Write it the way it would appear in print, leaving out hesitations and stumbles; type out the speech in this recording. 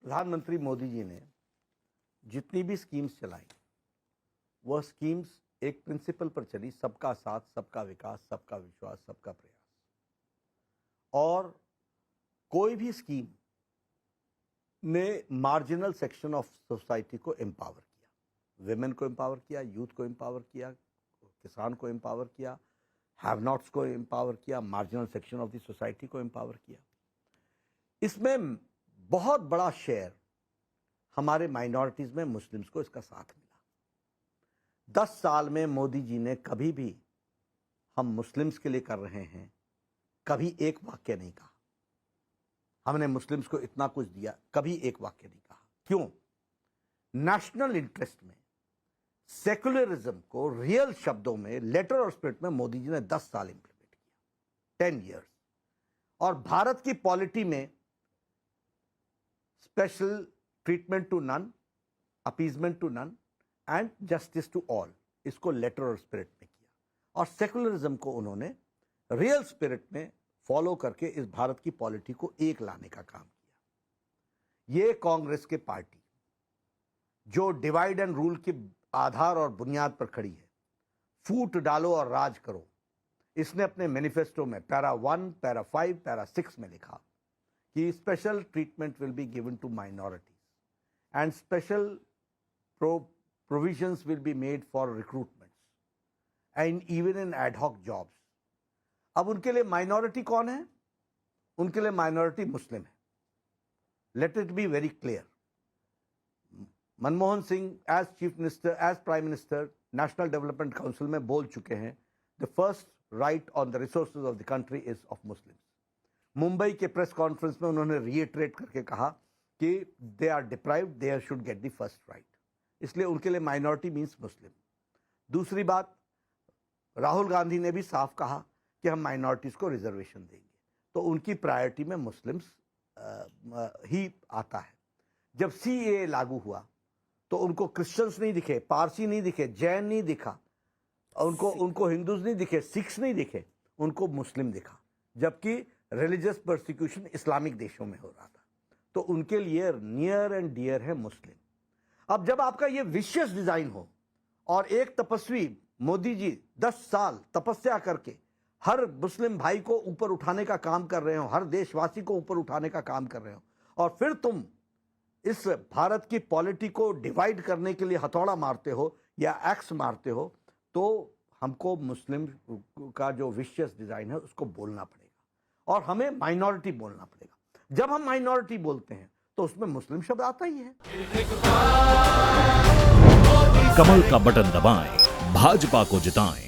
प्रधानमंत्री मोदी जी ने जितनी भी स्कीम्स चलाई वह स्कीम्स एक प्रिंसिपल पर चली, सबका साथ, सबका विकास, सबका विश्वास, सबका प्रयास। और कोई भी स्कीम ने मार्जिनल सेक्शन ऑफ सोसाइटी को एम्पावर किया, विमेन को एम्पावर किया, यूथ को एम्पावर किया, किसान को एम्पावर किया, हैव नॉट्स को एम्पावर किया, marginal section of the society को एम्पावर किया। इसमें बहुत बड़ा शेयर हमारे माइनॉरिटीज में मुस्लिम्स को इसका साथ मिला। 10 साल में मोदी जी ने कभी भी हम मुस्लिम्स के लिए कर रहे हैं कभी एक वाक्य नहीं कहा, हमने मुस्लिम्स को इतना कुछ दिया, कभी एक वाक्य नहीं कहा। क्यों? नेशनल इंटरेस्ट में सेकुलरिज्म को रियल शब्दों में, लेटर और स्पिरिट में मोदी जी ने 10 साल इंप्लीमेंट किया, 10 ईयर्स। और भारत की पॉलिटी में special treatment to none, appeasement to none and justice to all, इसको लेटर और स्पिरिट में किया। और सेकुलरिज्म को उन्होंने रियल स्पिरिट में फॉलो करके इस भारत की पॉलिटी को एक लाने का काम किया। ये कांग्रेस के पार्टी जो डिवाइड एंड रूल के आधार और बुनियाद पर खड़ी है, फूट डालो और राज करो, इसने अपने मैनिफेस्टो में पैरा 1, पैरा 5, पैरा 6 में लिखा कि special treatment will be given to minorities and special provisions will be made for recruitments and even in ad hoc jobs. अब उनके लिए माइनॉरिटी कौन है? उनके लिए माइनॉरिटी मुस्लिम है। Let it be very clear. Manmohan Singh as chief minister, as prime minister, national development council में बोल चुके हैं, the first right on the resources of the country is of Muslims. Mumbai के प्रेस कॉन्फ्रेंस में उन्होंने रीइटरेट करके कहा कि they are deprived, they should get the first right. इसलिए उनके लिए माइनॉरिटी मीन्स मुस्लिम। दूसरी बात, राहुल गांधी ने भी साफ कहा कि हम माइनॉरिटीज को रिजर्वेशन देंगे, तो उनकी प्रायोरिटी में मुस्लिम्स ही आता है। जब सीएए लागू हुआ तो उनको क्रिश्चियंस नहीं दिखे, पारसी नहीं दिखे, जैन नहीं दिखा, उनको हिंदूज नहीं दिखे, सिख्स नहीं दिखे, उनको मुस्लिम दिखा, जबकि रिलीजियस परसिक्यूशन इस्लामिक देशों में हो रहा था। तो उनके लिए नियर एंड डियर है मुस्लिम। अब जब आपका ये विशियस डिजाइन हो और एक तपस्वी मोदी जी 10 साल तपस्या करके हर मुस्लिम भाई को ऊपर उठाने का काम कर रहे हो, हर देशवासी को ऊपर उठाने का काम कर रहे हो, और फिर तुम इस भारत की पॉलिटी को डिवाइड करने के लिए हथौड़ा मारते हो या एक्स मारते हो, तो हमको मुस्लिम का जो विशियस डिजाइन है उसको बोलना पड़ेगा और हमें माइनॉरिटी बोलना पड़ेगा। जब हम माइनॉरिटी बोलते हैं तो उसमें मुस्लिम शब्द आता ही है। कमल का बटन दबाएं, भाजपा को जिताएं।